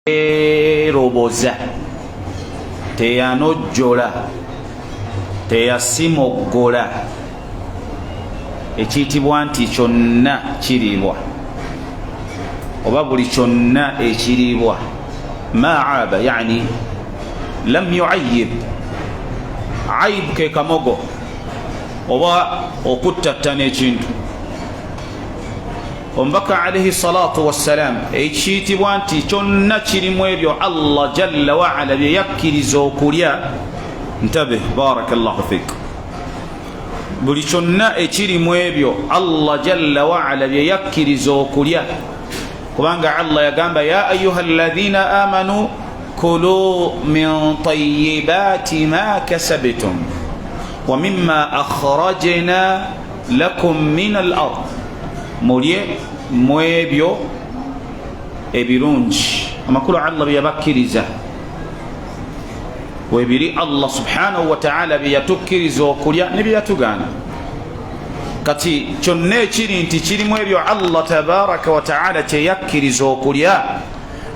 teyeroboza, teyanojjola, teyasimoggola, ekiyitibwa nti kyonna kiriibwa oba buli kyonna ekiriibwa. Ma'aba yani lam yu'ayyib. Aib ke kamogo oba okuttattana ekintu. Omubaka alayhi salatu wassalam ekiyitibwa nti kyonna kirimu ebyo Allah jalla wa ala bye yakkiriza okulya. Ntabe, barakallahu fik. Buli kyonna ekirimu ebyo Allah jalla wa ala bye yakkiriza okulya, kubanga Allah yagamba ya ayuha alladhina amanu kulu min tayyibati ma kasabtum wa mimma akhrajna lakum min al-ard. Mulye mwebyo ebirungi amakulu Allah bye yabakkiriza, webiri Allah subhanahu wa ta'ala bye yatukkiriza okulya ne bye yatugaana. Kati kyonna ekiri nti kirimu ebyo Allah tabaraka wa ta'ala kye yakkiriza okulya,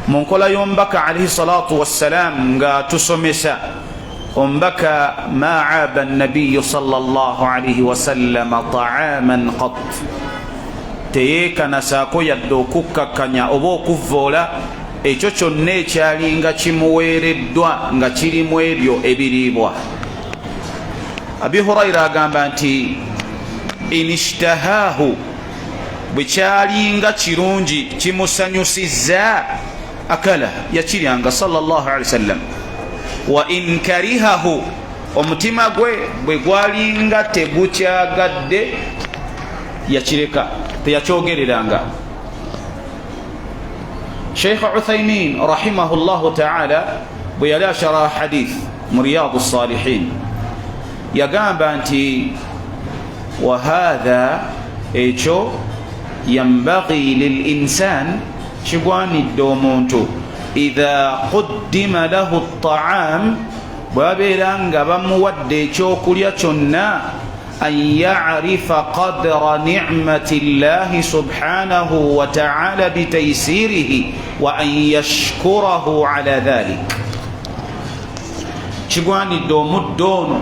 mu nkola y'omubaka alayhi salatu wassalam nga tusomesa omubaka ma aaba an-nabiyyu sallallahu alayhi wa sallam ta'aman qat, teyeekanasaako yadde okukkakkanya oba okuvvoola ekyo kyonna ekyalinga kimuweereddwa nga kirimu ebyo ebiriibwa. Abi Hurayra agamba nti inishtahaahu, bwe kyalinga kirungi kimusanyusizza, akala yakiryanga sallallahu alaihi wasallam. Wa in karihahu, omutima gwe bwe gwalinga tegukyagadde yakireka, teyakyogereranga. Sheikh Uthaymin rahimahullahu ta'ala bwe yali ashara hadith mu Riyadu Salihin yagamba nti wa hadha, ekyo yambaghi lil insan, kigwanidde omuntu idha quddima lahu at-ta'am, bwabeera nga bamuwadde ekyokulya kyonna, an ya'rifa qadra ni'mati llahi subhanahu wa ta'ala bitaysirihi wa an yashkurahu ala dhalik. Kigwanidde omuddu ono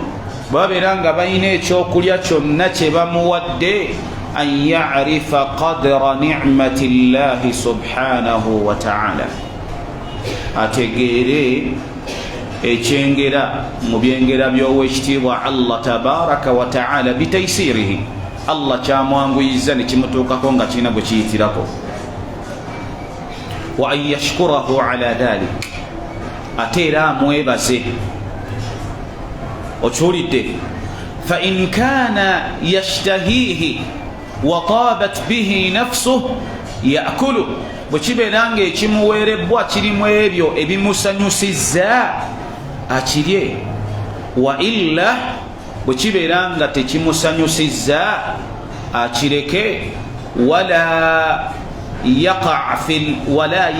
babeera nga balina ekyokulya kyonna kye bamuwadde, an ya'rifa qadra ni'mati llahi subhanahu wa ta'ala, ategeere ekyengera mu byengera by'owekitiibwa Allah tabaraka wa ta'ala bitaysirihi, Allah kyamwanguyiza ne kimutuukako nga kirina gwe kiyitirako. Wa an yashkurahu ala dhalik, ate era amwebaze. Okiwulidde? Fa in kaana yashtahihi wa tabat bihi nafsuhu yakulu, bwe kibeera nga ekimuweerebbwa kirimu ebyo ebimusanyusizza, akirye. Wa illa, bwe kibeera nga tekimusanyusizza, akireke. Wala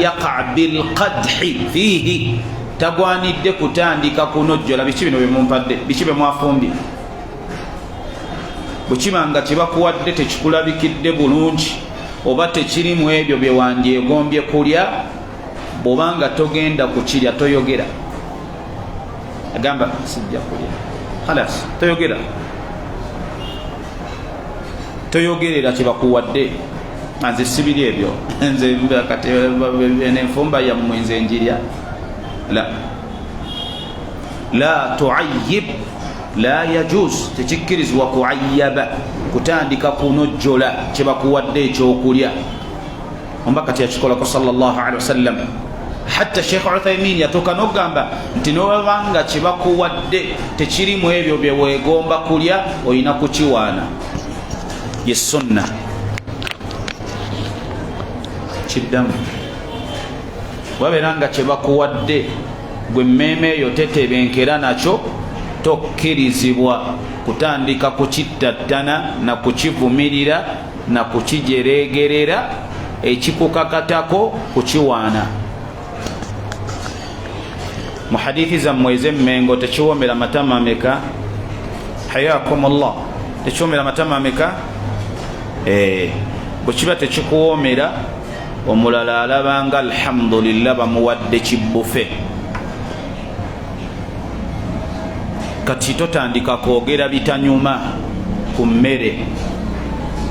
yaqa bilqadhi fihi, tagwanidde kutandika kunojjola biki bino byemumpadde, biki byemwafumbye. Bwe kiba nga kibakuwadde tekikulabikidde bulungi oba tekirimu ebyo bye wandyegombye kulya, bw'obanga togenda kukirya toyogera. Agamba sijja kulya, khalas, toyogera. Toyogerera kibakuwadde. Nze sibiri ebyo, nze kati enfumba yammwe nze njirya. La tu'ayyib, la yajuz, tekikkirizibwa ku'ayyaba, kutandika kunojjola kyebakuwadde ekyokulya. Omubaka teyakikolako sallallahu alaihi wasallam. Hatta Sheikh Uthaymin yatuuka n'ogamba nti n'obanga kyebakuwadde tekirimu ebyo bye weegomba kulya, olina kukiwaana. Ye sunna. Kiddamu wabeera nga kyebakuwadde gwe mmeeme eyo tetebenkera nakyo, tokkirizibwa kutandika kukittattana na kukivumirira na kukijeregerera, ekikukakatako kukiwaana. Mu hadithi zammwe ez'emmengo tekiwoomera matama ameka? Hayakumullah, tekiwoomera matama ameka? Bwe kiba tekikuwoomera omulala alabanga alhamdulillah bamuwadde kibbufe. Kati totandika kwogera bitanyuma ku mmere,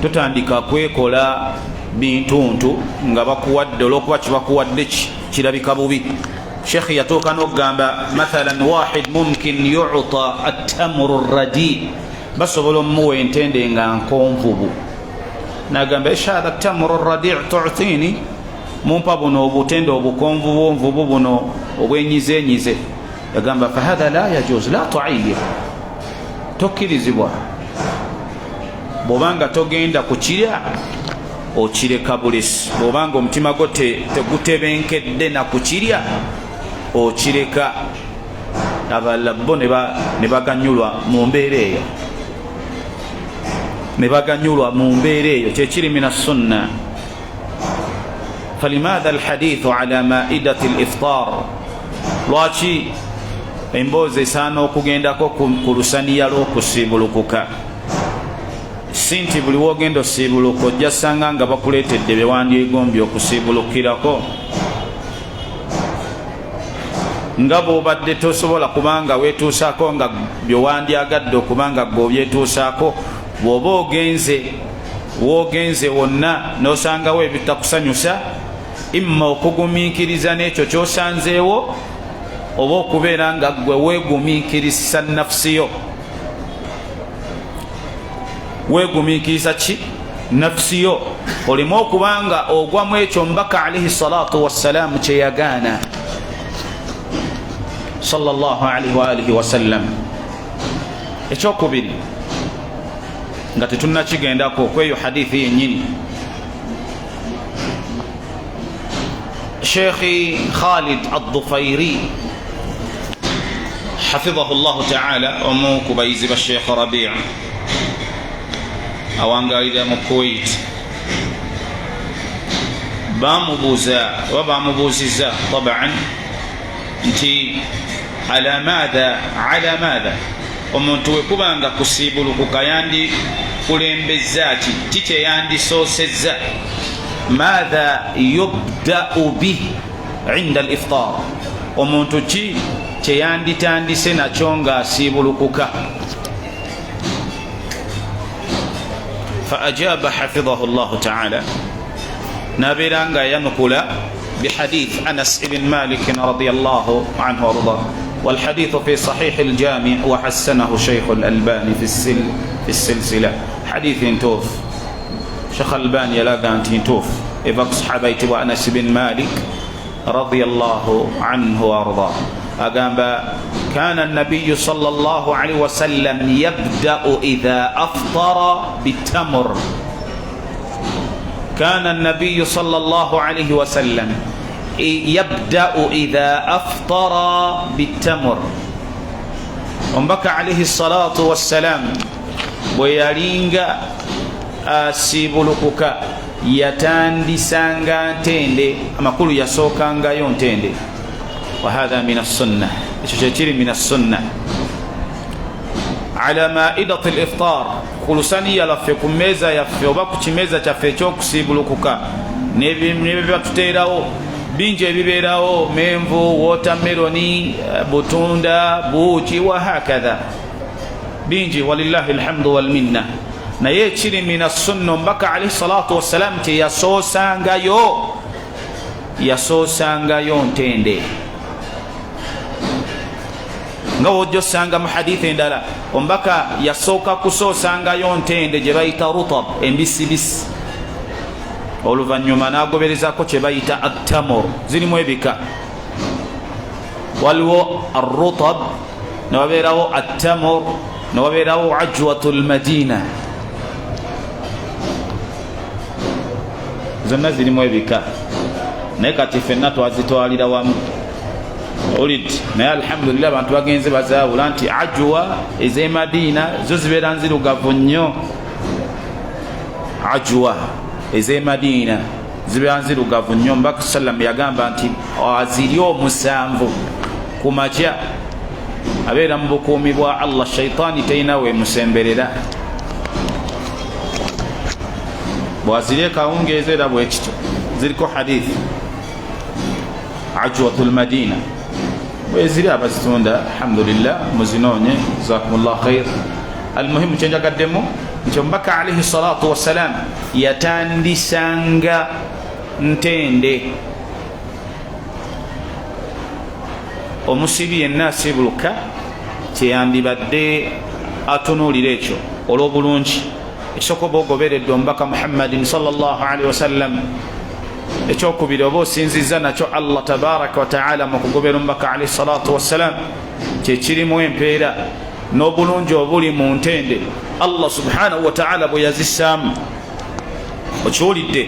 totandika kwekola bintuntu nga bakuwadde olwokuba kibakuwadde kirabika bubi. Sheikh yatuuka n'okugamba mathalan wahid mumkin yu'ta at-tamru ar-radi, basobola omuwa entende nga nkonvubu, nagamba hadha at-tamru ar-radi tu'tini, mumpa buno obutende obukonvubu buno obwenyizenyize. Yagamba fahadha la yajuz la tu'ayyir, tokkirizibwa. Bwobanga togenda kukirya okireka bulesi, bwobanga omutima gwo tegutebenkedde na kukirya okireka. Abalala bo ne baganyulwa mu mbeera eyo, ne baganyulwa mu mbeera eyo, kyekiri mina sunna. Falimadha alhadithu ala maidati aliftar, lwaki emboozi esaana okugendako ku lusaniya lw'okusiibulukuka? Si nti buli wogenda osiibuluka ojja sanga nga bakuleetedde bewandyegombye okusiibulukirako, nga bw'obadde tosobola kubanga weetuusaako nga byowandyagadde okubanga gwe obyetuusaako. Bw'oba wogenze wonna n'osangawo ebitakusanyusa, imma okugumiikiriza n'ekyo ky'osanzeewo, oba okubeera nga gwe weegumiikiriza nafsiyo. Weegumiikiriza ki? Nafsiyo. Olimu okubanga ogwamu ekyo mbaka alayhi salatu wassalamu kye yagaana sallallahu alayhi wa alihi wasallam. Ekyokubiri nga tetunnakigendako kweyo hadithi yennyini, Sheikh Khalid ad-Dufairi hafidhahu Allahu ta'ala, omu ku bayizi ba Sheikh Rabi' awangalira mu Kuwait, bamubuuziza taban nti ala madha omuntu wekubanga kusiibulukuka yandi kulembeza ki kyeyandisoosezza, madha yubda'u bihi inda al-iftar, omuntu ki kyeyanditandise nakyo nga asiibulukuka. فأجاب حفظه الله تعالى نابرانغا ينقل بحديث أنس بن مالك رضي الله عنه وارضاه، والحديث في صحيح الجامع وحسنه شيخ الألباني في السلسلة. حديث توف شيخ الألباني يلاقى توف إفاق صحابيت وأنس بن مالك رضي الله عنه وارضاه أقام كان النبي صلى الله عليه وسلم يبدأ إذا أفطر بالتمر. كان النبي صلى الله عليه وسلم يبدأ إذا أفطر بالتمر. ومبكى عليه الصلاة والسلام ويالينغا أسيبلكك يتاندي سانغا تندي أما كل يسوكانغا يون تندي. وهذا من السنة، شجري من السنة على مائدة الإفطار. خلصاني يلفكم ميزا يفي وباكو ميزا تفيتوك سيبلوكوكا نبي باتتيراو بينجي بيبيراو مينفو ووتاميلوني بوتوندا بوجي وهكذا بينجي ولله الحمد والمنة. naye kiri min assunna mbaka alayhi salatu wassalam yasoosangayo ntende nga wojjo sanga mu hadithi endala ombaka yasooka kusoosangayo ntende gye bayita rutab, embisibisi, oluvannyuma n'agoberezako kye bayita attamur. zirimu ebika, waliwo arrutab, newabeerawo attamur, newabeerawo ajwatu lmadina. zonna zirimu ebika, naye kati ffenna twazitwalira wamu. olid naye alhamdulillah abantu bagenze bazaabula nti ajwa ez'emadiina zo zibeera nzirugavu nnyo. ajwa ez'emadiina zibeera nzirugavu nnyo. mbaka sallam yagamba nti aziri omusanvu ku makya abeera mu bukuumi bwa Allah, shaitaani talinawe emusemberera. bwazirye kawungeezi era bwe kityo ziriko hadith ajwatul madina weziri abazitunda alhamdulillah muzinonye jazakumullah khair almuhimu kyenjagaddemu nti omubaka alayhi salatu wassalam yatandisanga ntende omusibi yenna asibuluka kyeyandibadde atunuulira ekyo olw'obulungi ekisooka ogoberedde omubaka muhammadin sallallahu alaihi wasallam ekyokubiri oba osinziza nakyo allah tabaraka wataala mu kugobera omubaka alaihi salatu wassalam kyekirimu empeera n'obulungi obuli mu ntende allah subhanahu wataala bwe yazissaamu okiwulidde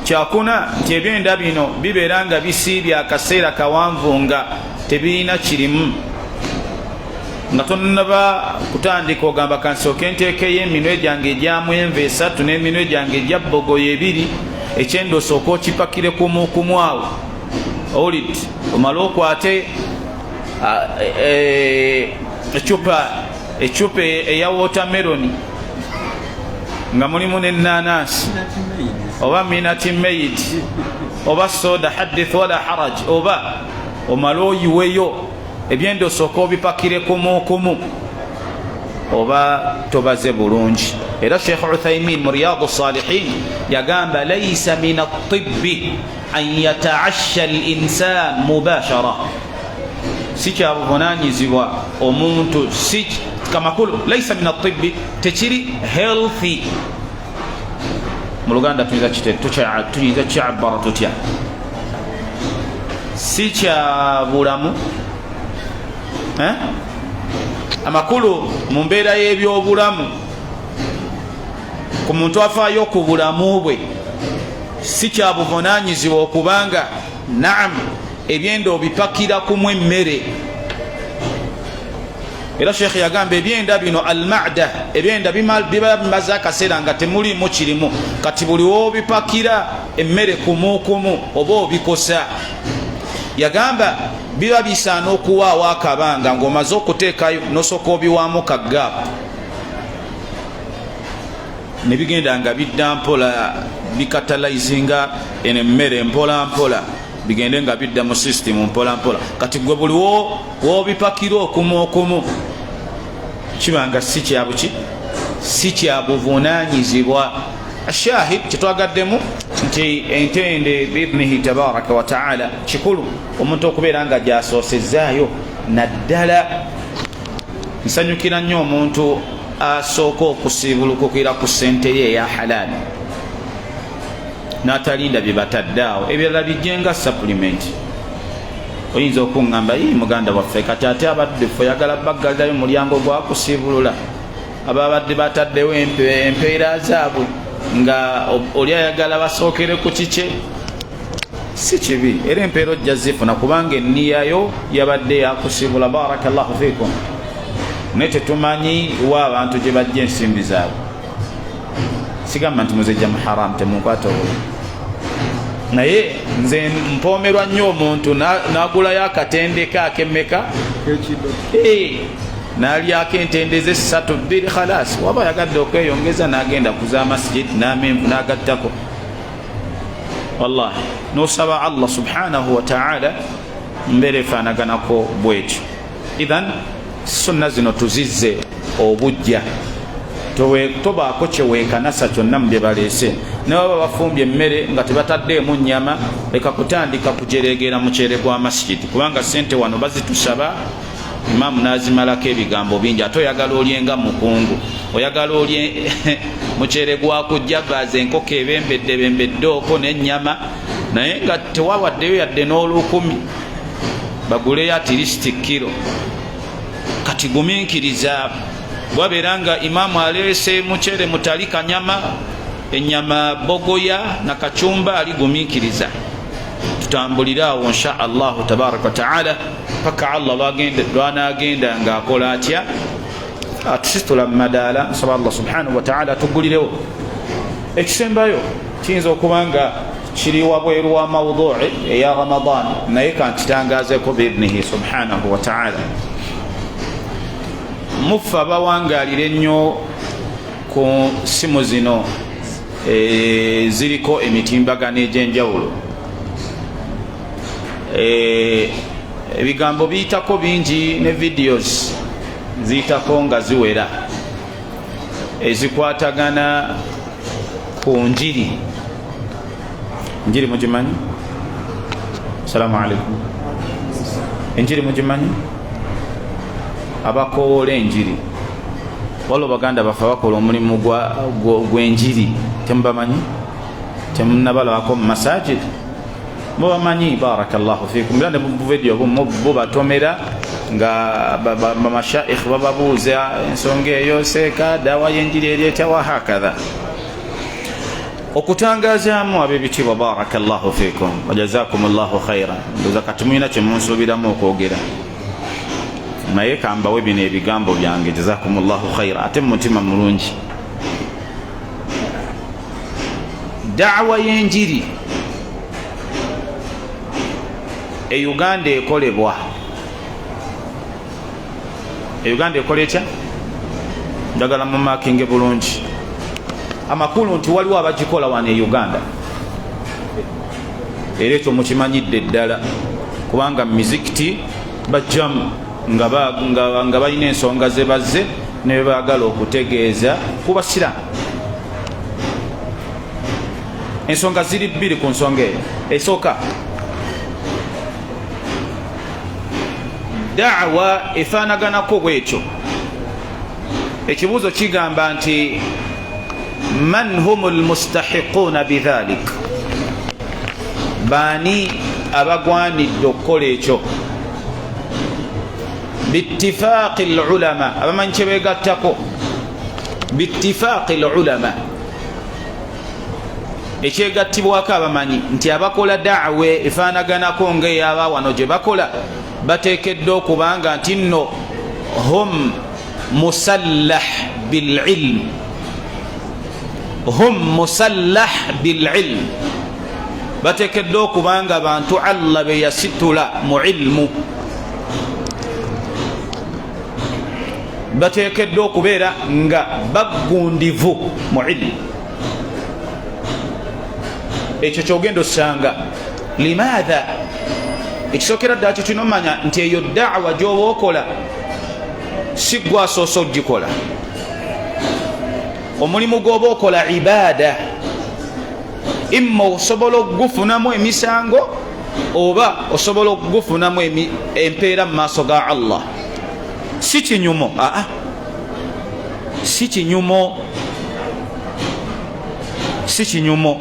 kyakuna nti ebyenda bino bibeera nga bisiibye akaseera kawanvu nga tebirina kirimu nga tonaba kutandika ogamba kansooke nteekeyo eminwe gyange egyamu enva esatu n'eminwe gyange egya bbogoyo ebiri ekyendo osooka okipakire kumukumu awo owulidde omale okwate ecupa eya watermeloni nga mulimu n'enanasi oba minati maid oba soda hadith wala haraj oba omale oyiweyo ebyenda osooka obipakire kumukumu oba tobaze bulungi era sheikh uthaymin mu riyadu salihin yagamba laysa min at-tibbi an yataasha al-insan mubashara si kyabuvunanyizibwa omuntu si kamakulu laysa min at-tibbi tekiri healthy mu luganda tuyinza kyabbara tutya si kyabulamu amakulu mu mbeera y'ebyobulamu ku muntu afaayo ku bulamu bwe si kyabuvunanyizibwa okubanga naam ebyenda obipakira kumu emmere era sheikh yagamba ebyenda bino almada ebyenda biba bimaze akaseera nga temulimu kirimu kati buli wobipakira emmere kumukumu oba obikosa yagamba biba bisaana okuwaawo akabanga ng'omaze okuteekayo nosooka obiwaamu kaggaapu ne bigenda nga bidda mpola bikatalayizinga emmere mpola mpola bigende nga bidda mu sisitimu mpola mpola kati gwe buli wobipakira okumu okumu kibanga si kyabuki si kyabuvunanyizibwa ashahid kyetwagaddemu nti entende biidhnihi tabaraka wataala kikulu omuntu okubeera nga gyasoosezaayo naddala nsanyukira nnyo omuntu asooka okusiibulukukira ku ssente ye eya halaali n'atalinda bye batadde awo ebirala bijjenga supplement oyinza okuŋŋamba muganda waffe kati ate abadde ffe oyagala baggalirayo mulyango gwakusiibulula ababadde bataddewo empeera zaabwe nga oli ayagala basookere ku kike si kibi era empeera ojja zifuna kubanga enniyayo yabadde yakusiibula barakallahu fikum naye tetumanyi wa abantu gye bajja ensimbi zaabwe sigamba nti muzejja mu haramu temunkwata obula naye nze mpoomerwa nnyo omuntu n'agulayo akatendeka akemmeka n'alyako entende ze 3-2 khalas waba yagadde okweyongeza n'agenda kuza masjid n'amenvu n'agattako wallahi n'osaba allah subhanahu wa ta'ala mbeera efaanaganako bwetyo idhan sunna zino tuzizze obujja tobaako kyeweekanasa kyonna mu bye baleese naye baba bafumbye emmere nga tebataddeemu nnyama leka kutandika kujereegera muceere gwa masjidi kubanga sente wano bazitusaba imaamu n'azimalako ebigambo bingi ate oyagala olyenga mukungu oyagala olye muceere gwakujja baaza enkoko ebembedde n'ennyama naye nga tewawaddeyo yadde n'olukumi baguleyo atirisiti kilo kati gumiikiriza bwabeera nga imaamu aleese muceere mutali kanyama ennyama bogoya na kacumba aligumiikiriza tutambulire awo insha allahu tabaraka wataala paka allah lwanagenda nga akola atya atusitula mu madaala nsaba allah subhanahu wataala atugulirewo ekisembayo kiyinza okuba nga kiri wabweru wa mawduuci eya ramadan naye kankitangazeeko biidhnihi subhanahu wataala muffe abawangalira ennyo ku simu zino ziriko emitimbagano egy'enjawulo. Ebigambo biyitako bingi ne videos ziyitako nga ziwera ezikwatagana ku njiri. Njiri mugimanyi? Assalamu alaikum. Enjiri mugimanyi? Abakoola enjiri waliwo baganda baffe bakola omulimu gw'enjiri temubamanyi? Temunabalabako mu masajid? Mubamanyi? Barakallahu fikum. Era ne mu video bubatomera nga bamashaikh bababuuza ensonga eyo, seeka dawa y'enjiri eryetawa hakadha. Okutangazaamu ab'ebitiibwa barakallahu fikum wa jazakumullahu khairan. Ndoza kati mulina kye munsuubiramu okwogera, naye kambawe bino ebigambo byange jazakumullahu khairan ate mumutima mulungi. Da'wa y'enjiri e Uganda ekolebwa. E Uganda ekola etya? Njagala mu makinge bulungi amakulu nti waliwo abagikola wano e Uganda. Era ekyo mukimanyidde ddala kubanga mizikiti bajjamu nga balina ensonga ze bazze ne bebaagala okutegeeza ku basiraamu. Ensonga ziri bbiri ku nsonga eyo. Esooka, da'wa efaanaganako bwekyo. Ekibuuzo kigamba nti man humul mustahiquna bidhalik, baani abagwanidde okukola ekyo? Bittifaaqi ulama, abamanyi kye beegattako. Bittifaaqi ulama, ekyegattibwako abamanyi nti abakola da'wa efaanaganako ng'eyaba wano gye bakola bateekeddwa okubanga nti nno hum musallah bililm, hum musallah bililm, bateekeddwa okubanga abantu Allah be yasitula mu ilmu, bateekeddwa okubeera nga baggundivu mu ilmu. Ekyo kyogenda osanga limaadha ekisookera ddala kitulina omanya nti eyo da'wa gy'oba okola si gwe asoose ogikola. Omulimu gw'oba okola ibaada, imma osobola okugufunamu emisango oba osobola okugufunamu empeera mu maaso ga Allah. Si kinyumo, si kinyumo, si kinyumo.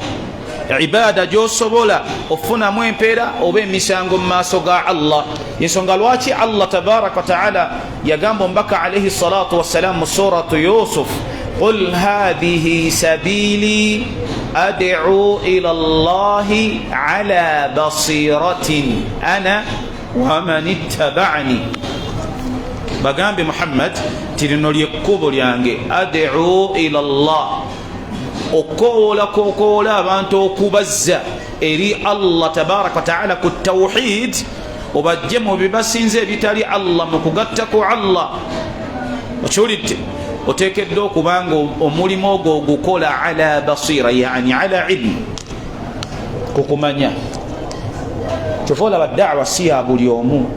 Ibaada gy'osobola ofunamu empeera oba emisango mu maaso ga Allah. Yensonga lwaki Allah tabaraka wa ta'ala yagamba omubaka alayhi salatu wassalam mu suratu Yusuf, qul hadhihi sabili ad'u ila Allahi ala basiratin ana wa man ittaba'ani. Bagambe Muhammad ti lino lyekkubo lyange, ad'u ila Allah, okoola abantu okubazza eri Allah tabaraka wa ta'ala ku tawhid, obajje mu bibasinze ebitali Allah, mu kugatta ku Allah. Okiwulidde? Oteekeddwa okubanga omulimu ogwo ogukola ala basira, yani ala ilmu, kukumanya. Kyova olaba da'wa si ya buli omu.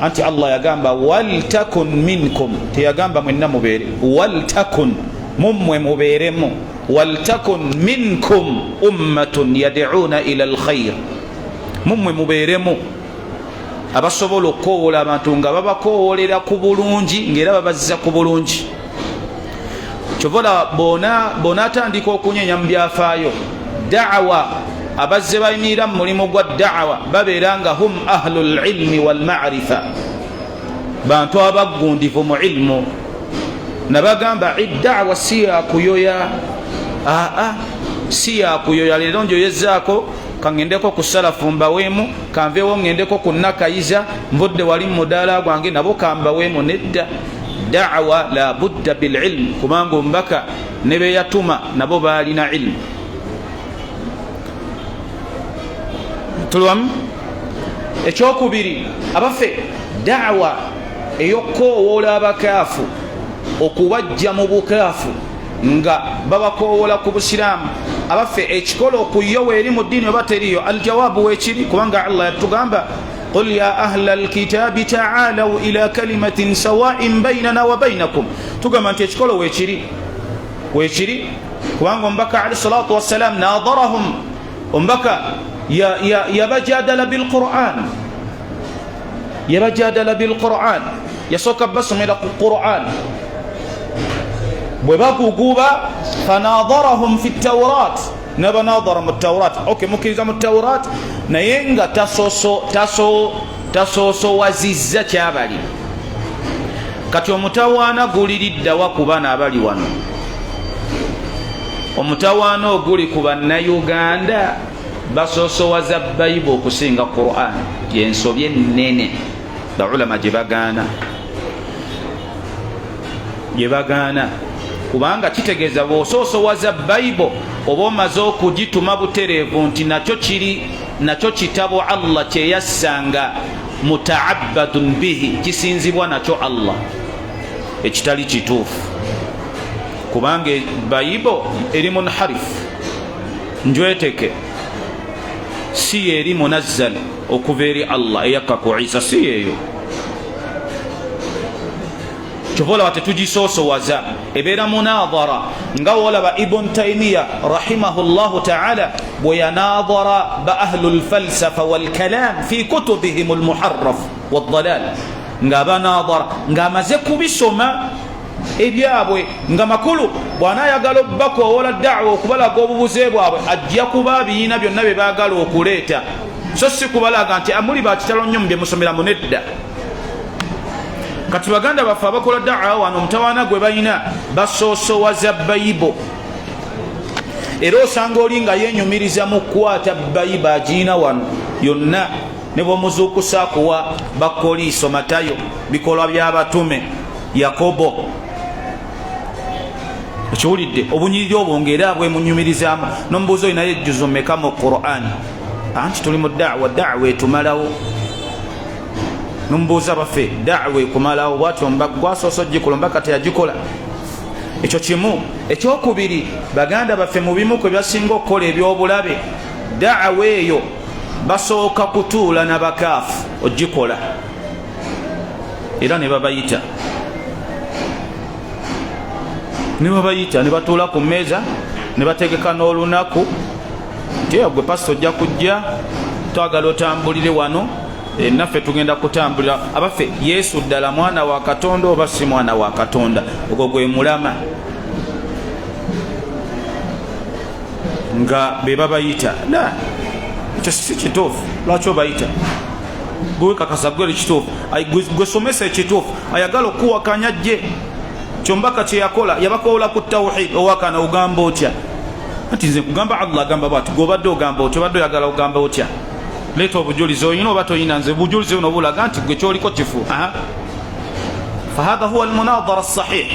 Anti Allah yagamba waltakun minkum, teyagamba mwenna mubeere, waltakun mummwe mubeeremu, waltakun minkum ummatun yad'una ila alkhair, mummwe mubeeremu abasobola okukoowola abantu nga babakoowolera ku bulungi ng'era babazza ku bulungi. Kyova bona atandika okunyenya mu byafaayo da'wa, abazze bayimirira mu mulimu gwa da'wa babeera nga hum ahlul ilmi wal ma'rifa, bantu abaggundivu mu ilmu. Nabagamba da'wa si yakuyoya, si yakuyoya. Leero njoyezzaako kangendeko ku salafu mbaweemu, kanveewo ngendeko ku nakayiza, mbudde wali mu mudaala gwange nabo kambaweemu. Nedda, da'wa la budda bil ilm, kubanga omubaka ne be yatuma nabo baalina ilmu. Tulwamu? Ekyokubiri, abaffe da'wa ey'okukoowoola abakaafu, okubajja mu bukaafu, nga babakoowola ku busiraamu abaffe ekikolo okuyowa eri mu ddiini oba teriyo aljawaabu weekiri kubanga Allah yatugamba قل يا أهل الكتاب تعالوا إلى كلمة سواء بيننا وبينكم تقام أنت يشكولوا ويشري وأنهم أمبكى عليه الصلاة والسلام ناظرهم أمبكى يبجادل بالقرآن يسوك بس من القرآن وبابو قوبا فناظرهم في التوراة نبا ناظرهم التوراة أوكي ممكن يزم التوراة nayenga tasoso wazizza kyabali kati omutawaana guliriddawa ku bana abali wano omutawaana oguli ku bannayuganda basosowaza bayibu okusinga Qur'an yensobye ennene baulama gye bagaana kubanga kitegeeza bw'osoosowaza bayibo oba omaze okugituma butereevu nti nakyo kitabo Allah kyeyassanga mutaabbadun bihi kisinzibwa nakyo Allah ekitali kituufu kubanga bayibo eri munharif njweteke si eri munazzal okuva eri Allah eyakka ku Isa si yeeyo chovola watetugisoosowaza ebeera munadhara nga wolaba Ibn Taymiya rahimahullahu ta'ala bweyanadhara ba ahlul falsafa wal kalam fi kutubihim al muharraf wal dhalal nga banadhara nga amaze kubisoma ebyabwe nga makulu bw'anaayagala obbakoowola da'wa okubalaga obubuze bwabwe ajja kuba biina byonna bye baagala okuleeta so si kubalaga nti amuli bakitalo nnyo mu bye musomera munedda kati baganda baffe abakola da'wa wano omutawaana gwe balina basoosowaza bayibo era osanga oli nga yenyumiriza mu kukwata bayibo agiina wano yonna ne bwomuzuukusa kuwa bakoliiso Matayo bikolwa by'abatume Yakobo ekiwulidde obunyiriri obwo ng'era bwemunyumirizaamu n'omubuuza olinayo ejjuzo mmeka mu Qur'an anti tuli mu da'wa etumalawo numbuuza baffe da'wa ekumalawo bwatyo gwasooso gikola mbaka teyagikola ekyo kimu ekyokubiri baganda baffe mu bimu kwe byasinga okukola ebyobulabe da'wa eyo basooka kutuula n'abakaafu ogikola era ne babayita ne batuula ku mmeeza ne bategeka n'olunaku nti gwe pasito ojja kujja twagala otambulire wano naffe tugenda kutambulira abaffe Yesu ddala mwana wa Katonda oba si mwana wa Katonda ogwo gwe mulama nga be babayita ekyo si kituufu lwaki obayita gwe kakasa gwe kituufu gwe somesa ekituufu ayagala okuwakanya jje kyombaka kye yakola yabakoola ku tawhid owakana ogamba otya anti nze kugamba Allah agamba bwati gobadde ogamba otya obadde oyagala ogamba otya leeta obujulizi oyina oba toyina nze bujulizi buno bulaga nti gwe kyoliko kifu fahadha huwa almunadhara as-sahih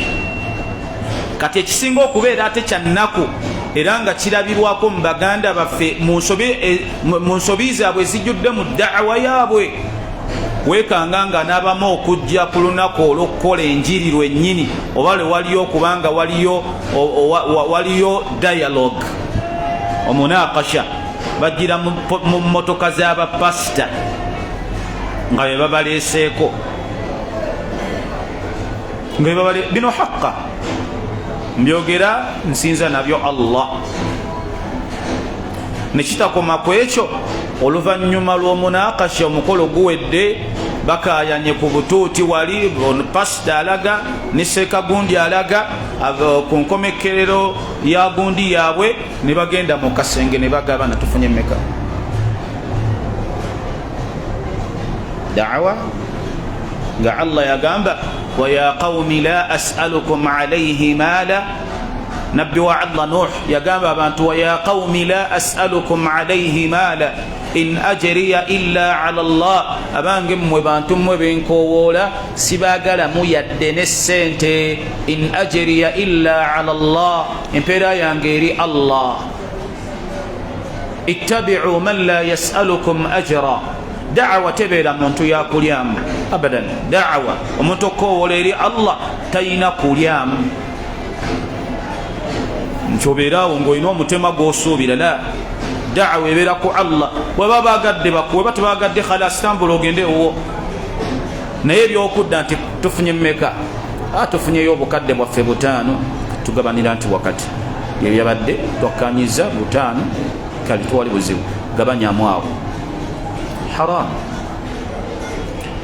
kati ekisinga okubeera ate kyannaku era nga kirabirwako mu baganda baffe mu nsobi zaabwe zijjudde mu da'wa yaabwe weekanga nga n'abamu okujja ku lunaku olw'okukola enjiri lwennyini oba lwe waliyo kubanga waliyo dialogue omunaqasha bajjira mu mmotoka z'abapasita nga be babaleeseeko bino haqqa mbyogera nsinza nabyo Allah nekitakoma ku ekyo oluvannyuma lw'omunaqasha omukolo guwedde bakayanye ku butuuti wali pasita alaga ne seeka gundi alaga ku nkomekerero ya gundi yaabwe ne bagenda mu kasenge ne bagaba natufunye mmeka da'wa nga Allah yagamba wa ya qaumi la as'alukum alayhi mala nabbi wa Allah Nuh yagamba abantu wa ya qaumi la as'alukum alayhi mala in ajriya illa ala Allah abange mmwe bantu mmwe benkowoola sibagala muyadde ne ssente in ajriya illa ala Allah empeera yange eri Allah ittabi'u man la yas'alukum ajra da'wa tebeera muntu yakulyamu abadan da'wa omuntu okowoola eri Allah tayina kulyamu nchobeerawo ng'olina omutema gw'osuubira la da'wa ebeera ku Allah bweba baagadde bakuwe batubagadde khalas tambula ogende wo naye ebyokudda nti tufunye mmeka tufunyeyo obukadde bwaffe 5 tugabanira nti wakati yebyabadde twakkanyiza 5 kale twali buzibu gabanyamu awo haram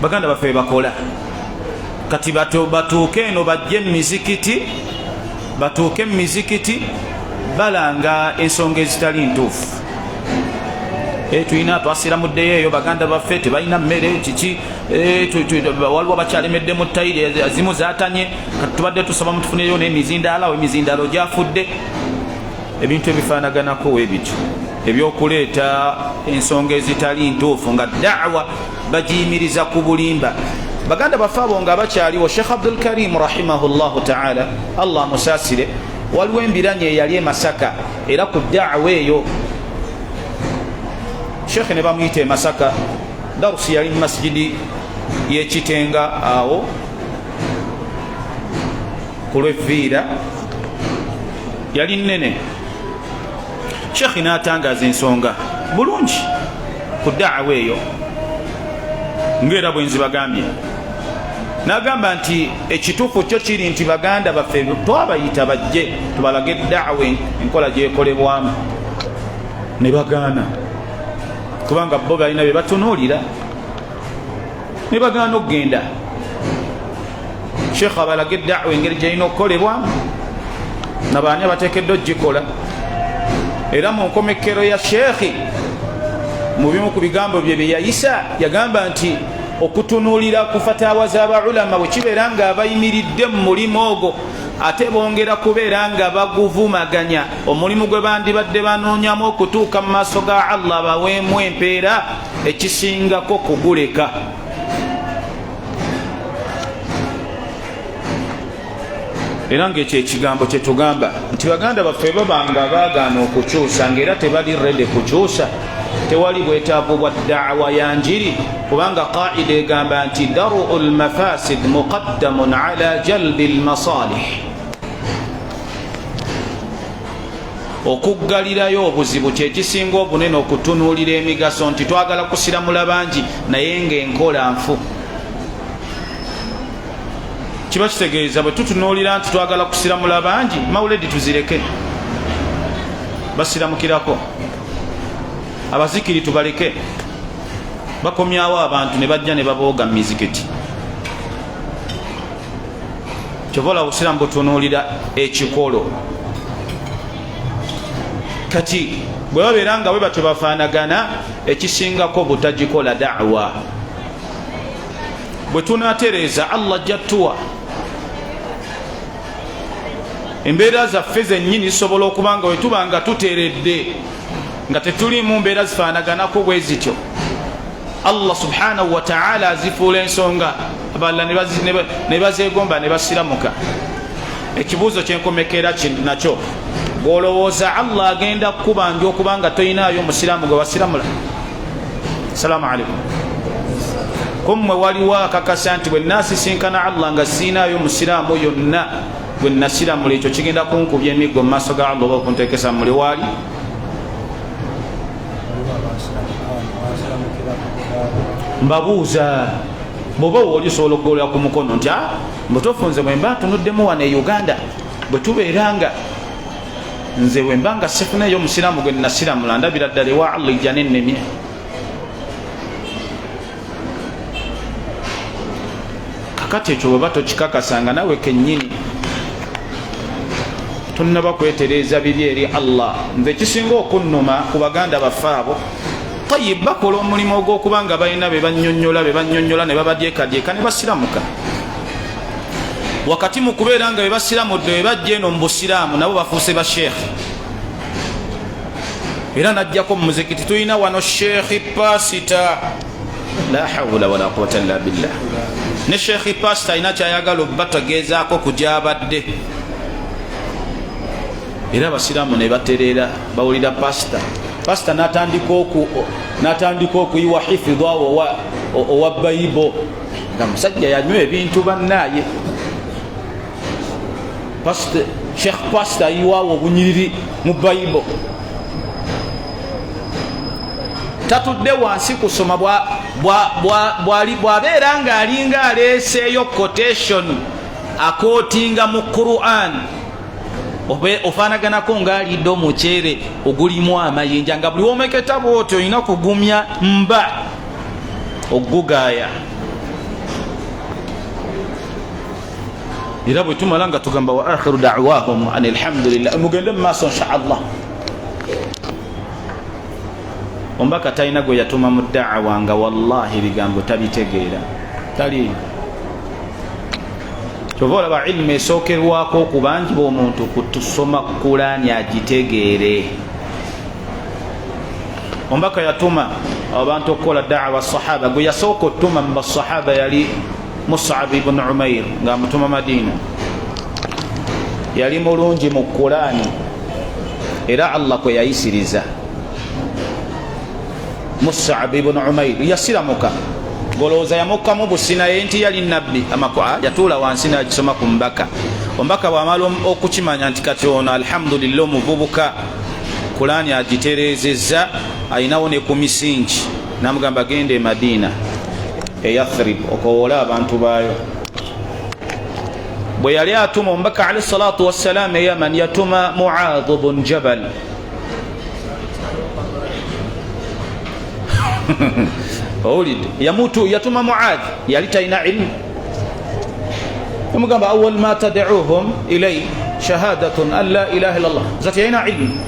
baganda baffe bakola kati batuuke eno bajje mizikiti balanga ensonga ezitali ntuufu tulina twasiramuddeyo eyo baganda baffe tebalina mmere kiki waliwo bakyalemedde mu tayiri azimu zatanye kati tubadde tusaba mutufuneyo n'emizindaalo emizindaalo gyafudde ebintu ebifaanaganako webityo ebyokuleeta ensonga ezitali ntuufu nga da'wa bagiyimiriza ku bulimba baganda baffe abo nga bakyaliwo Sheikh Abdul Karim rahimahullahu ta'ala Allah musaasire waliwo embiranye eyali Masaka era ku da'wa eyo Sheikh ne bamuyita Masaka darusi yali masjidi y'ekitenga awo ku lw'evviira yali nnene Sheikh n'atangaza ensonga bulungi ku da'wa eyo ng'era bwenzi bagambye n'agamba nti ekituufu kyo kiri nti baganda baffe twabayita bajje tubalage da'wa enkola gyekolebwamu ne bagaana kubanga bo balina bye batunuulira ne bagaana okugenda Sheikh abalage da'wa engeri gyalina okukolebwamu nabaani abateekeddwa ogikola era mu nkomekero ya Sheikh mu bimu ku bigambo bye yayisa yagamba nti okutunuulira ku fatawa z'abaulama bwe kibeera nga abayimiridde mu mulimu ogwo ate bongera kubeera nga baguvumaganya omulimu gwe bandibadde banoonyamu okutuuka mu maaso ga Allah baweemu empeera ekisingako kuguleka era ng'ekyo ekigambo kye tugamba nti baganda baffe babanga baagaana okukyusa ng'era tebali rede kukyusa tewali bwetaavu bwa da'wa ya njiri kubanga qaida egamba nti daru lmafasid muqaddamun ala jalbi lmasalih okuggalirayo obuzibu kyekisinga obunene okutunuulira emigaso nti twagala kusiramula bangi naye ng'enkola nfu kiba kitegeeza bwe tutunuulira nti twagala kusiramula bangi mawuledi tuzireke basiramukirako abazikiri tubaleke bakomyawo abantu ne bajja ne babooga mu mizikiti kyovola obusiramu butunuulira ekikolo kati bwe babeera nga bwe batyo bafaanagana ekisingako butagikola da'wa bwe tunatereeza Allah jattuwa embeera zaffe zennyini zisobola okubanga bwe tuba nga tuteeredde nga tetulimu mbeera zifaanaganako bwe zityo Allah subhanahu wa ta'ala azifuula ensonga abalala ne bazeegomba ne basiramuka ekibuuzo kyenkomekera nakyo gwolowooza Allah agenda kukubanja okubanga toyinaayo omusiraamu gwe wasiramula assalamu alaikum kummwe waliwo akakasa nti bwe naasisinkana Allah nga siinaayo omusiraamu yonna gwe nasiramula ekyo kigenda kunkubya emiggo mu maaso ga Allah oba okunteekesa muli waali mbabuuza bwoba wooli osobola okugolera ku mukono nti mbutofunze bwe mba tunuddemu wano e Uganda bwe tubeeranga nze bwe mba nga sifuneyo omusiraamu gwe nasiramula ndabira ddala ewa Allah ijja nennemye kakati ekyo bweba tokikakasanga nawe kennyini tonnaba kwetereeza bibi eri Allah nze kisinga okunnuma ku baganda baffe abo tayib bakola omulimu ogw'okubanga balina be bannyonnyola ne babadyekadyeka ne basiramuka wakati mu kubeera nga be basiramudde be bajja eno mu busiraamu nabo bafuuse ba sheekh era najjako mu muzikiti tulina wano sheekhi pasita la hawla wala quwwata illa billah ne sheekhi pasita alina kyayagala obba tageezaako kugyabadde era abasiraamu ne batereera bawulira pasita n'atandika okuyiwa hifidhu awo owa bayibo nga musajja yanywa ebintu bannaaye pasita Sheikh Pastor iwawo bunyiriri mu Bible tatudde wansi kusoma bw'abeera ng'alinga aleeseeyo quotation akootinga mu Quran ofaanaganako ng'alidde omuceere ogulimu amayinja nga buli womeketa bw'otyo olina kugumya mba ogugaaya. Era bwe tumala nga tugamba wa akhiru da'wahum alhamdulillah, mugende mu maaso inshaallah. Ombaka talina gwe yatuma mu da'wa nga wallahi ebigambo tabitegeera tali kyova olaba ilmu esookerwako ku bangi b'omuntu kutusoma Qur'ani agitegeere. Ombaka yatuma abantu okukola da'wa sahaba, gwe yasooka otuma mu basahaba yali Mus'ab ibn Umair nga mutuma Madina. Yali mulungi mu Qur'ani era Allah kwe yayisiriza. Mus'ab ibn Umair yasiramuka golooza yamukamu busina enti yali nabbi amakwa yatuula wansi n'agisoma ku mbaka. Ombaka bw'amala okukimanya nti kati ono alhamdulillah omuvubuka Qur'ani agitereezezza ayinawo ne ku misingi, n'amugamba genda e Madina e Yathrib okowoola abantu baayo. Bwe yali atuma omubaka alayhi salatu wassalam e Yaman yatuma Mu'adh ibn Jabal owulidde yatuma Mu'adh yali talina ilmu. Yamugamba awwal ma tad'uuhum ilay shahadatun an la ilaha illallah, zati yalina ilmu.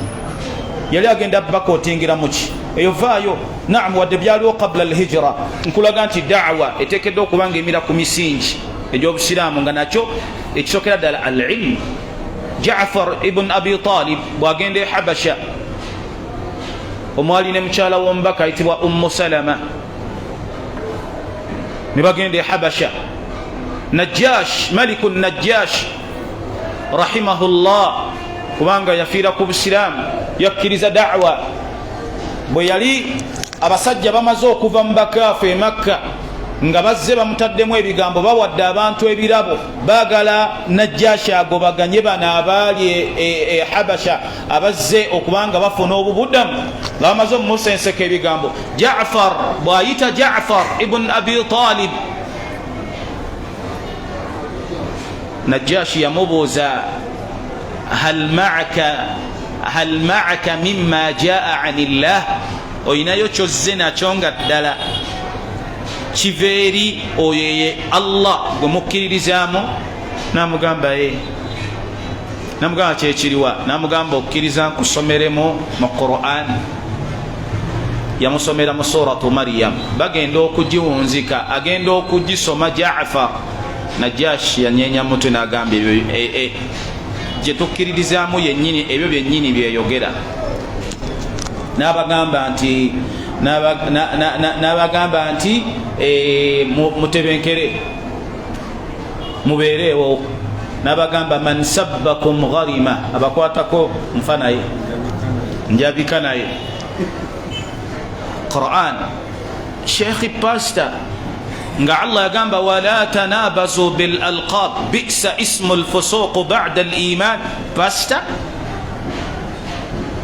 Yali agenda bakootingira muki eyo vaayo. Naam, wadde byaliwo qabla alhijra, nkulaga nti da'wa eteekedde okuba nga emira ku misingi egy'obusiraamu nga nakyo ekisookera ddala al-ilmu. Ja'far ibn Abi Talib bw'agenda e Habasha, omwali ne mukyala w'omubaka ayitibwa Ummu Salama, ne bagenda e Habasha. Najjash, Maliku Najjash rahimahullah, kubanga yafiira ku busiraamu yakkiriza da'wa. Bwe yali abasajja bamaze okuva mu bakaafu e Makka nga bazze bamutaddemu ebigambo, bawadde abantu ebirabo, baagala Najjashi agobaganye bano abaali e Habasha abazze okubanga bafuna obubudamu, nga bamaze omumusenseka ebigambo. Ja'far bw'ayita Ja'far ibn Abi Talib, Najjashi yamubuuza hal ma'aka mimma jaa anillah, oyinayo kyozze nakyo nga ddala kiva eri oyo ye Allah gwe mukkiririzaamu? N'amugamba n'amugamba kyekiriwa? N'amugamba okkiriza nkusomeremu mu Qur'an. Yamusomera mu suratu Maryam, bagenda okugiwunzika, agenda okugisoma Ja'far. Najashi yanyeenya mutwe n'agamba gye tukkiririzaamu yennyini, ebyo byennyini byeyogera. N'abagamba nti mutebenkere mubeereewo. N'abagamba man sabbakum gharima, abakwatako nfa naye njabika naye. Qur'an Sheikh Pastor nga Allah yagamba wala tanabazu bil alqab bi'sa ismul fusuq ba'da al iman. Pastor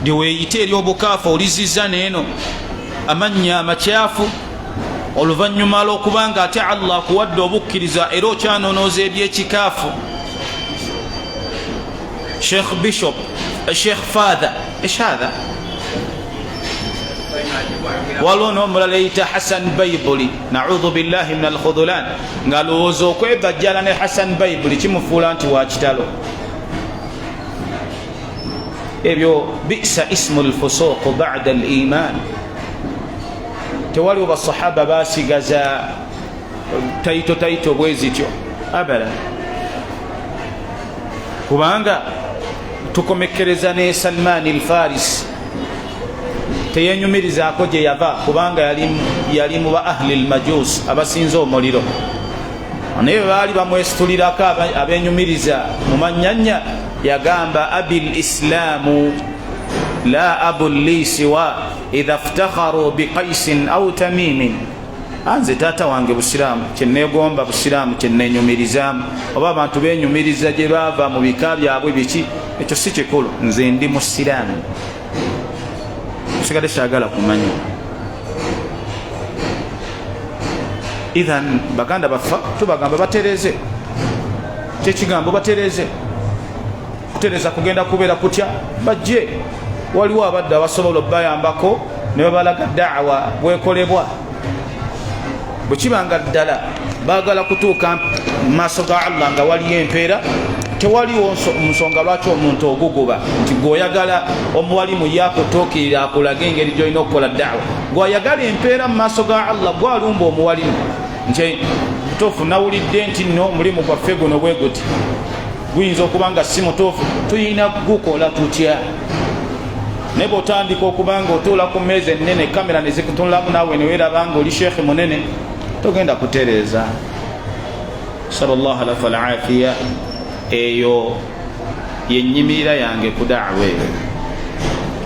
diweeyite eri obukaafu oliziza neeno amannya amakyafu oluvannyuma lw'okubanga ate Allah akuwadde obukkiriza era okyanonooza ebyekikaafu. Sheikh Bishop, Sheikh Father, ايش هذا؟ waliwo n'omulala eyita Hassan Baibuli, naudhu billahi min alkhudhulan, nga lowooza okwebajjala ne Hassan Baibuli kimufuula nti wa kitalo. Ebyo bi'sa ismu lfusuq ba'da al-iman. Tewaliwo basahaba basigaza taito bwe zityo abala, kubanga tukomekereza ne Salman al-Farisi teyenyumirizaako gye yava, kubanga yali mu ba ahli al-majus, abasinza omuliro. Naye baali bamwesitulirako abenyumiriza mu mannyanya, yagamba abil islaamu la abun li siwa idha iftakharu biqaisin aw tamimin. anze taata wange busiraamu kyenneegomba busiraamu kyennenyumirizaamu oba abantu benyumiriza gye baava mu bika byabwe biki ekyo si kikulu nze ndi musiraamu sigadde kyagala kumanya idhan baganda baffa tubagamba batereze kyekigambo batereze kutereza kugenda kubeera kutya bajje waliwo abadde abasobola bayambako ne babalaga da'wa bwekolebwa bwekibanga ddala baagala kutuuka mu maaso ga Allah nga waliyo empeera tewaliwo nsonga lwaki omuntu oguguba nti gweoyagala omuwalimu yakutuukirira akulaga engeri gyolina okukola da'wa gweoyagala empeera mu maaso ga Allah gwalumba omuwalimu nti mutuufu nawulidde nti nno omulimu gwaffe guno bwe guti guyinza okuba nga si mutuufu tuyina gukola tutya naye bw'otandika okuba nga otuula ku mmeeza ennene kamera ne zikutunulamu naawe ne weeraba nga oli sheekhe munene togenda kutereeza sallallahu alaihi wa afiya eyo yenyimirira yange ku da'wa eyo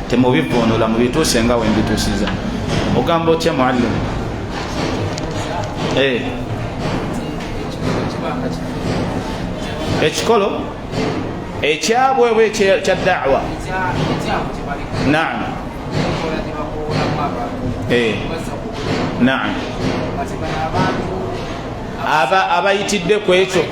temubivunula mubituuse nga we mbituusiza ogamba otya muallim ekikolo ekyabwebwe kya da'wa naam naam abayitidde ku ekyo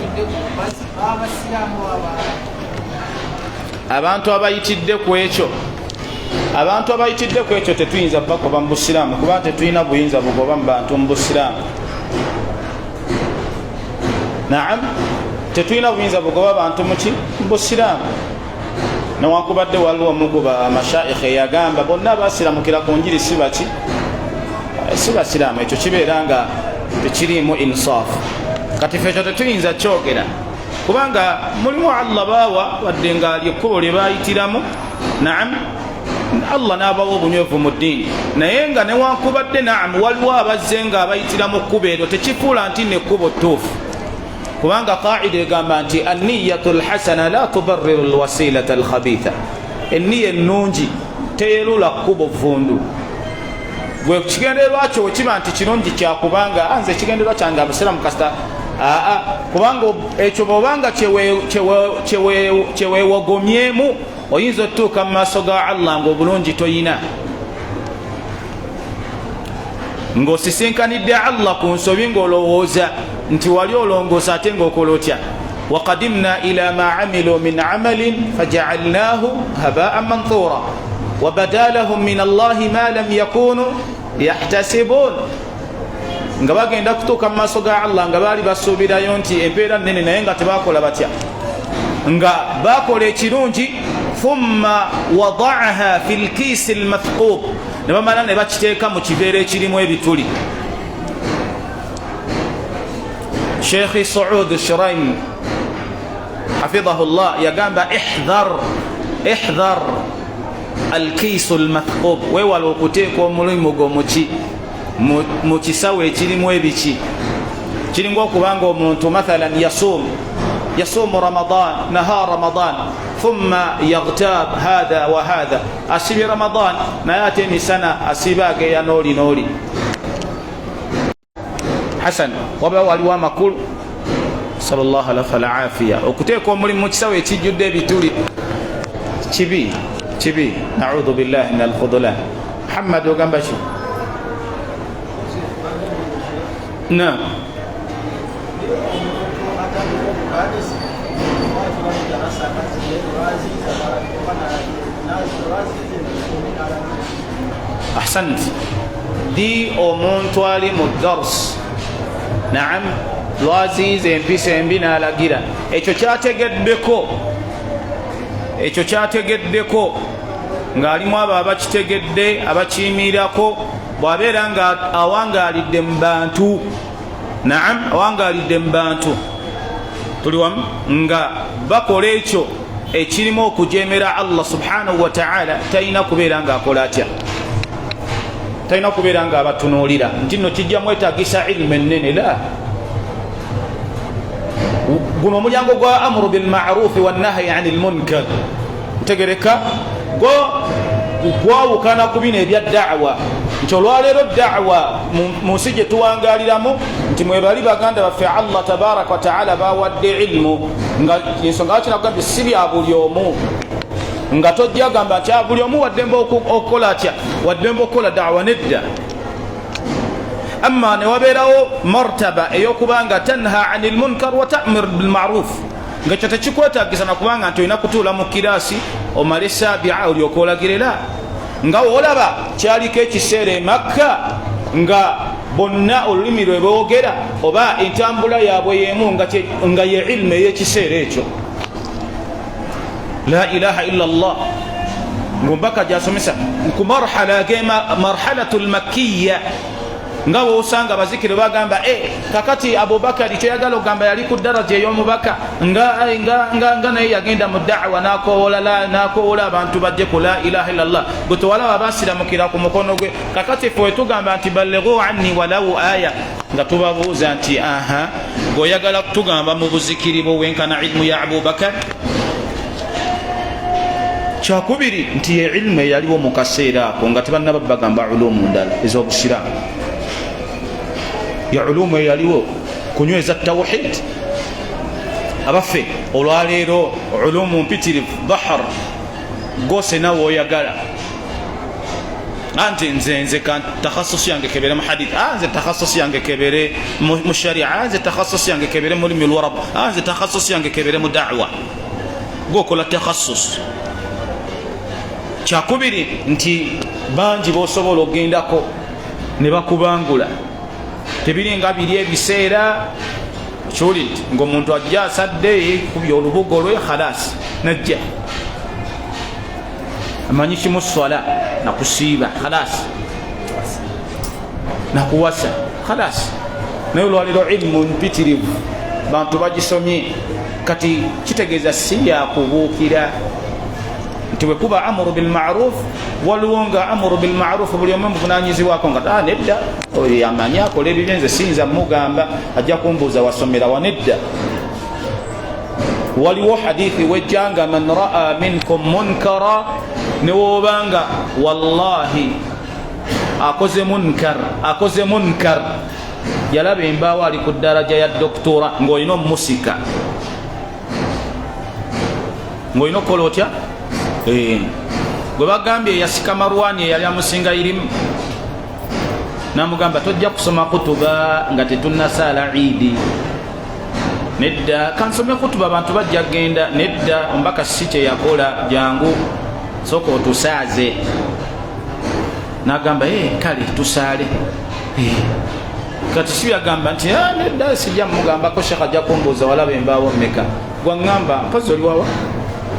abantu abayitidde ku ekyo tetuyinza bagoba mu busiraamu kuba tetulina buyinza bugoba mu bantu mu busiraamu naam tetulina buyinza bugoba bantu muki mu busiraamu newankubadde waliwo omuguba amashaikhe yagamba bonna basiramukira ku njiri si basiraamu ekyo kibeera nga tekiriimu insaafu kati ffe ekyo tetuyinza kyogera kubanga mulimu Allah baawa wadde nga lyekkubo lye baayitiramu naam Allah n'abawa obunywevu mu ddiini naye nga newankubadde naam waliwo abazze nga abayitira mu kkubo eryo tekifuula nti nekkubo ttuufu kubanga qaida egamba nti anniyatu lhasana la tubarriru lwasilata alkhabitha enniya ennungi teyerula kkubo vundu bwe kigendererwa kyo kiba nti kirungi kyakubanga nze ekigendererwa kyange abasiraamu kasita kubanga ekyo bwobanga kyeweewogomyemu oyinza otutuuka mu maaso ga Allah ng'obulungi toyina ng'osisinkanidde Allah ku nsobi ng'olowooza nti wali olongoosa ate ng'okola otya waqadimna ila ma amilu min amalin faja'alnahu haba'an manthura wabada lahum min Allahi ma lam yakunu yahtasibun nga bagenda kutuuka mu maaso ga Allah nga baali basuubirayo nti empeera nnene naye nga tebakola batya nga bakola ekirungi thumma wada'aha fi lkiisi almathqub ne bamala ne bakiteeka mu kiveera ekirimu ebituli Sheikh Saud Shiraim حفظه الله يقام احذر الكيس المثقوب ويوال وكتيك وملمغو مكساوي كلمو بيكي كلمو كبانغو منتو مثلا يصوم رمضان نهار رمضان ثم يغتاب هذا وهذا أسيب رمضان نياتي سنة أسيباك يا نوري حسن وبوال ومكول صلى الله عليه والعافية وكتيك ومولي مكساوي تجد بتولي تبي نعوذ بالله من الخذلان محمد وقنبشي نعم أحسنت دي أمونتوالي مدرس نعم lwaziiza empisa embi n'alagira ekyo kyategeddeko ng'alimu abo abakitegedde abakiyimirirako bw'abeera nga awangaalidde mu bantu naam awangaalidde mu bantu tuli wamu nga bakola ekyo ekirimu okujeemera Allah subhanahu wa ta'ala talina kubeera ng'akola atya talina kubeera ng'abatunuulira nti nno kijja mwetaagisa ilmu ennene la guno mulyango gwa amru bil ma'ruf wan nahyi 'anil munkar tegereka gwawukana ku bino ebya da'wa nti olwaleero da'wa mu nsi gye tuwangaliramu nti mwebali baganda baffe Allah tabaraka wa taala bawadde ilmu nga ensonga lwaki nagambye si bya buli omu nga tojja gamba nti buli omu waddembe okukola atya waddembe okukola da'wa nedda amma ne wabeerawo martaba ey'okubanga tanha anil munkar wa ta'mur bil ma'ruf nga ekyo tekikwetaagisa na kubanga nti olina kutuula mu kiraasi omale saabia olyoka olagirira nga olaba kyaliko ekiseera e Makka nga bonna olulimi lwe boogera oba entambula yaabwe y'emu nga ye ilmu ey'ekiseera ekyo la ilaha illa Allah ngombaka gyasomesa ku marhalatul makkiya nga bw'osanga abazikiri bagamba kakati Abubakari kyoyagala ogamba yali ku daraja ey'omubaka nga naye yagenda mu da'wa nakoowola abantu bajje ku la ilaha illallah gwe tewalaba basiramukira ku mukono gwe kakati ffe wetugamba nti ballighu anni walawu aya nga tubabuuza nti gweoyagala kutugamba mu buzikiri bwewenkana ilmu ya Abubakar kyakubiri nti ye ilmu eyaliwo mu kaseera ako nga tebanaba bagamba ulumu ndala ez'obusiraamu ya ulumu eyaliwo kunyweza tawhid abaffe olwaleero ulumu mpitirivu bahar gose nawe oyagala anti nze takhasusi yange kebere mu hadith nze takhasusi yange kebere mu sharia nze takhasusi yange kebere mu limi lwarab nze takhasusi yange kebere mu da'wa gokola takhasus kyakubiri nti bangi bosobola ogendako ne bakubangula tebiringa biri ebiseera kyoli nti ng'omuntu ajja asadde yekubya olubugo lwe khalas najja amanyi kimu swala nakusiiba khalas nakuwasa khalas naye olwaliro ilmu mpitirivu bantu bagisomye kati kitegeeza si yakubuukira nti wekuba amuru bil ma'ruf waliwo nga amuru bil ma'ruf buli omu muvunanyizibwako nga nedda oyo yamanyi akola ebibi nze siyinza mugamba ajja kumbuuza wasomera wa nedda waliwo hadithi wejjanga man ra'a minkum munkara newobanga wallahi akoze munkar yalaba embaawo ali ku ddaraja ya doktora ng'olina omusika ng'olina okukola otya gwe bagambye yasika Marwani eyali amusinga irimu namugamba tojja kusoma kutuba nga tetunnasaala idi nedda kansome kutuba abantu bajja genda nedda ombaka si kyeyakola jangu sooka otusaaze nagamba kale tusaale kati si byagamba nti nedda sijja mugambako shekh ajja kumbuuza walaba embaawo mmeka gwaŋŋamba mpozi oli wawa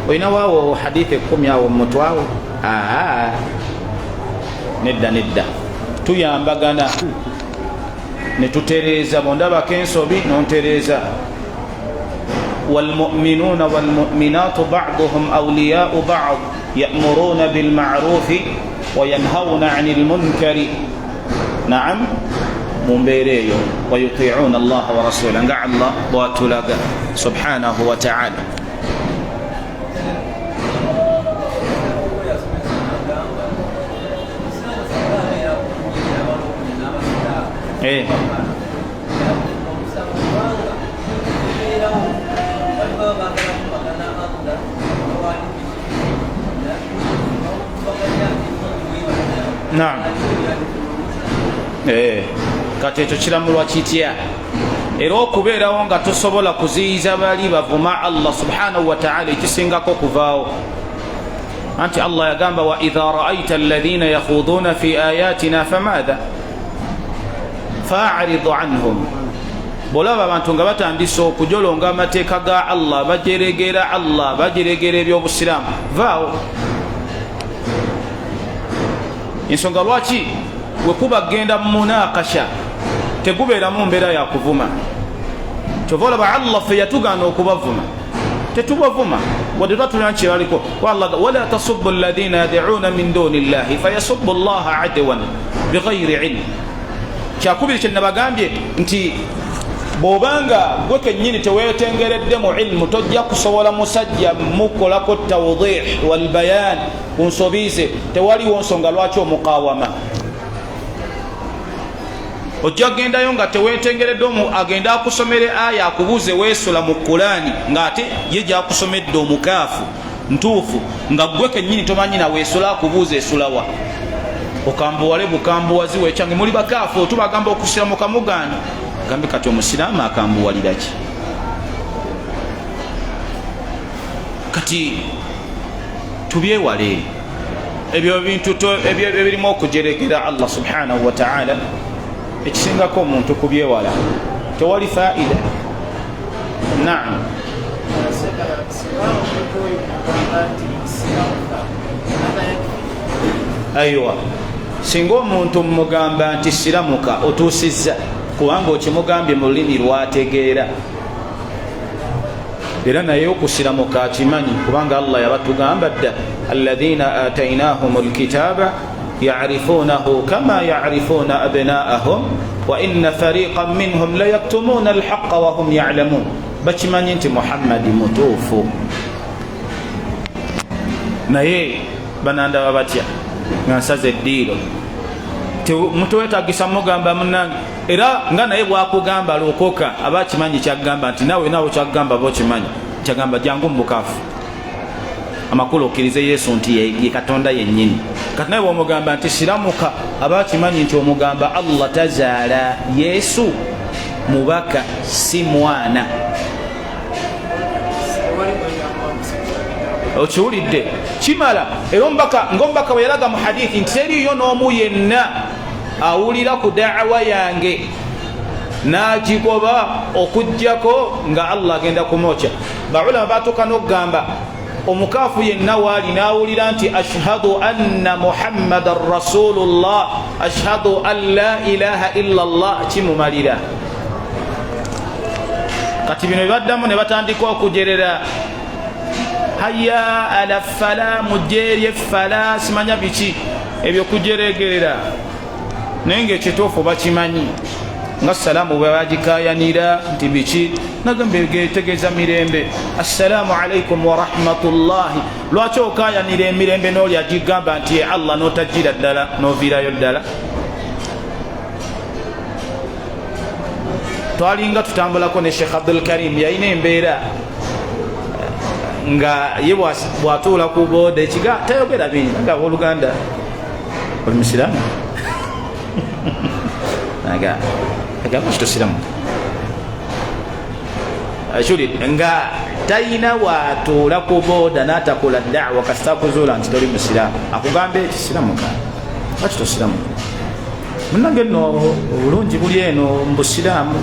olina waawo hadithi 10 awo mutwawo nedda tuyambagana netutereeza bondabako ensobi nontereeza والمؤمنون والمؤمنات بعضهم أولياء بعض يأمرون بالمعروف وينهون عن المنكر نعم ممبيريو ويطيعون الله ورسوله قال الله واتلاقى سبحانه وتعالى naam kati ekyo kiramulwa kitya era okubeerawo nga tosobola kuziyiza bali bavuma Allah subhanahu wa ta'ala ekisingako okuvaawo anti Allah yagamba wa idha ra'aita alladhina yakhuduna fi ayatina famadha fa'rid anhum bolaba abantu nga batandise okujolonga amateeka ga Allah bajeregera Allah bajeregera ebyobusiramu vaawo ensonga lwaki wekuba genda munakasha tegubeeramu mbeera yakuvuma kyova olaba Allah ffe yatugaana okubavuma tetubavuma wadde twatulina kiraliko wala tasubbu alladhina yad'una min duni llahi fayasubbu allaha adwan bighayri ilm kyakubiri kye nabagambye nti bw'obanga gwe kennyini teweetengeredde mu ilmu tojja kusobola musajja mukolako tawdih walbayan ku nsobi ze tewaliwo nsonga lwaki omukawama ojja gendayo nga tewetengeredde agenda akusomere aya akubuuze weesula mu Qur'ani ng'ate ye gyakusomedde omukaafu ntuufu nga gwe kennyini tomanyi na weesula akubuuze esulawa okambuwale bukambuwazi wekyange muli bakaafu otubagamba okusira mu kamugani gambe kati omusiraamu akambuwalira ki kati tubyewale ebyo bintu ebirimu okujerekera Allah subhanahu wa ta'ala ekisingako omuntu kubyewala tewali faida. Naam. Aywa singa omuntu mugamba nti siramuka otuusizza kubanga okimugambye mu lulimi lwategeera era naye okusiramuka akimanyi kubanga Allah yabatugamba dda alladhina atainahum alkitaba ya'rifunahu kama ya'rifuna abna'ahum wa inna fariqan minhum la yaktumuna alhaqqa wa hum ya'lamun bakimanyi nti Muhammadi mutuufu naye banandaba batya nga nsaze eddiiro mutuwetagisa mugamba munange era nga naye bwakugamba lokoka aba kimanyi kyagamba nti nawe kyagamba bokimanyi kyagamba jangu mubukaafu amakulu okkirize Yesu nti ye Katonda yennyini kati naye bwomugamba nti siramuka aba kimanyi nti omugamba Allah tazaala Yesu mubaka si mwana okiwulidde kimala era ngombaka bwe yalaga mu hadithi nti teriyo n'omu yenna awulira ku da'wa yange n'agigoba okujjako nga Allah agenda kumwokya. Baulama batuuka n'okugamba omukaafu yenna waali n'awulira nti ashhadu anna muhammadan rasulullah ashhadu an la ilaha illa Allah kimumalira. Kati bino bibaddamu ne batandika okujerera hayya ala fala mujeerye fala simanya biki ebyo kujeregerera naye ng'ekituufu bakimanyi nga salaamu bwe bagikayanira nti biki nagambe getegeeza mirembe assalaamu alaikum wa rahmatullahi lwaki okayanira emirembe n'oli agigamba nti ye Allah n'otagira ddala n'oviirayo ddala. Twalinga tutambulako ne Sheikh Abdul Karim yalina embeera nga ye bwatuula ku booda ekiga tayogera bingi nga abooluganda oli musiraamu agamba kitosiramu ashuli nga tayina watuula ku booda n'atakola da'wa kasita kuzuula nti toli musiraamu akugambe ekisiramuka lwaki tosiramu munnange nno obulungi buli eno mu busiraamu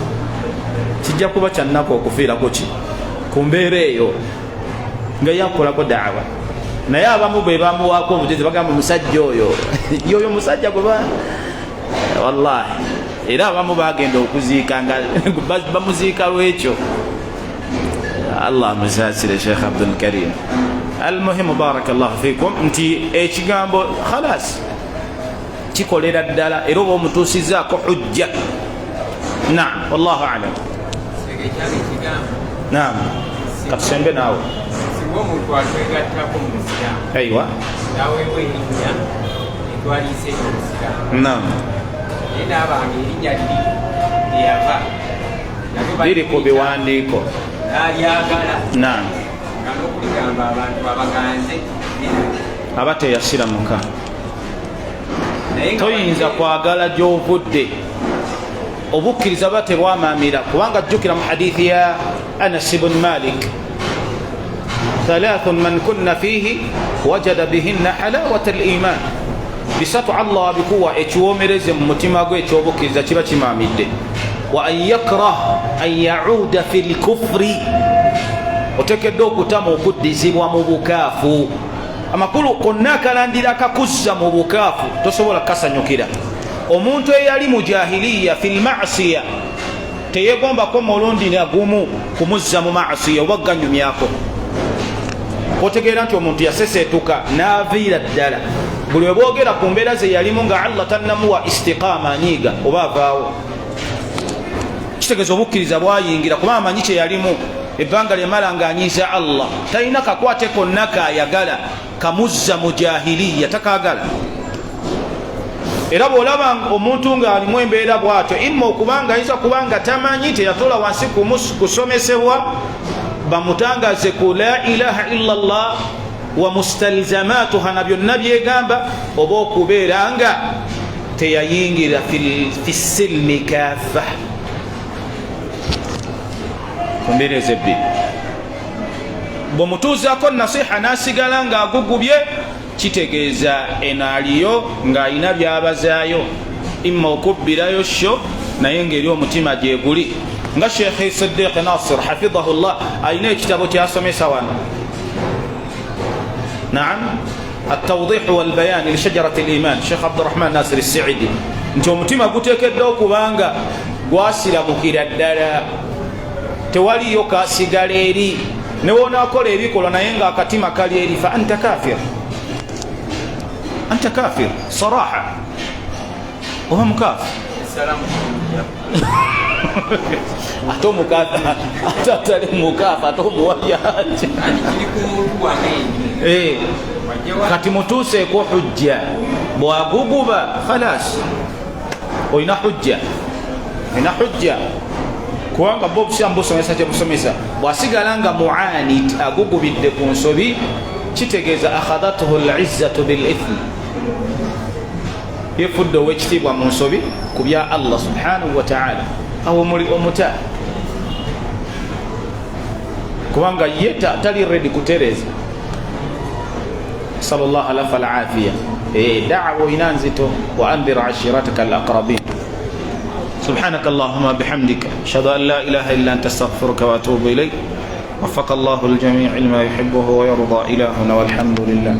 kijja kuba kyannako okufiirako ki ku mbeera eyo nga yakolako da'wa naye abamu bwe bamuwaako obutezi bagamba omusajja oyo yoyo musajja gwe wallahi era abamu bagenda okuziika nga bamuziika lwekyo. Allah musaasire Sheikh Abdul Karim. Almuhimu barakallahu fikum nti ekigambo khalas kikolera ddala era oba omutuusizaako hujja. Naam wallahu a'lam. Naam katusembe naawe omuntu atwegattako mu musiraamu aywa naweewo erinnya etwaliise omusiraamu naam naye naabanga erinnya lyeyava liri ku biwandiiko nalyagala naam nga n'okuligamba abantu abaganze aba teyasiramuka toyinza kwagala gy'ovudde obukkiriza ba tebwamaamira kubanga jjukira mu hadithi ya Anas ibn Malik ثلاث من كنا فيه وجد بهن حلاوة الإيمان bisatu Allah abikuwa ekiwomereze mu mutima gwe ekyobukkiriza kiba kimaamidde wa an yakrah an yauda fi lkufri otekedde okutama okuddizibwa mu bukaafu amakulu konna akalandira akakuzza mu bukaafu tosobola kasanyukira. Omuntu eyali mu jahiliya fi lmasiya teyegombako mulundi nagumu kumuzza mu masiya oba ganyumyako otegeera nti omuntu yaseseetuka n'aviira ddala buli we boogera ku mbeera ze yalimu nga Allah tannamuwa istiqaama anyiiga oba avaawo kitegeeza obukkiriza bwayingira kuba amanyi kye yalimu ebbanga lyemala ng'anyiiza Allah talina kakwate konna kaayagala kamuzza mu jahiliya takaagala. era bw'olaba omuntu ng'alimu embeera bw'atyo imma okubanga ayinza kubanga tamanyi teyatoola wansi kusomesebwa bamutangaze ku la ilaha illa llah wa mustalzamatuha na byonna byegamba, oba okubeera nga teyayingira fi silmi kaffa ku mbeera ezebbiri. bwemutuuzaako nasiha nasigala ng'agugubye, kitegeeza enaaliyo ng'alina byabazaayo, imma okubbirayo sho naye ngeri omutima gyeguli. nga Sheikh Siddiq Nasir hafidhahullah alina ekitabo kyasomesa wano, naam, التوضيح والبيان لشجرة الإيمان Sheikh Abdurrahman Nasir As-Sa'idi, nti omutima guteekeddwa okubanga gwasirabukira ddala, tewaliyo kasigala eri, newonaakola ebikolwa naye nga akatima kali eri, fa anta kafir, anta kafir صراحة, oba mukafir. ate omukafa ate atali mukafa ate omuwayaje kati mutuuseeko hujja, bwaguguba khalas olina hujja, olina hujja, kubanga bo obusiiramu busomesa kyebusomesa. bwasigala nga muanid agugubidde ku nsobi, kitegeeza akhadathu al-izzatu bil-ithmi, yefudde ow'ekitiibwa mu nsobi ku bya Allah subhanahu wa ta'ala, awo muli omuta, kubanga ye tali ready kutereza. sallallahu alaihi wa afiya da'wa ina nzito, wa andir ashirataka al-aqrabin. سبحانك اللهم بحمدك أشهد أن لا إله إلا أنت استغفرك وأتوب إليك. وفق الله الجميع لما يحبه ويرضى. إلهنا والحمد لله.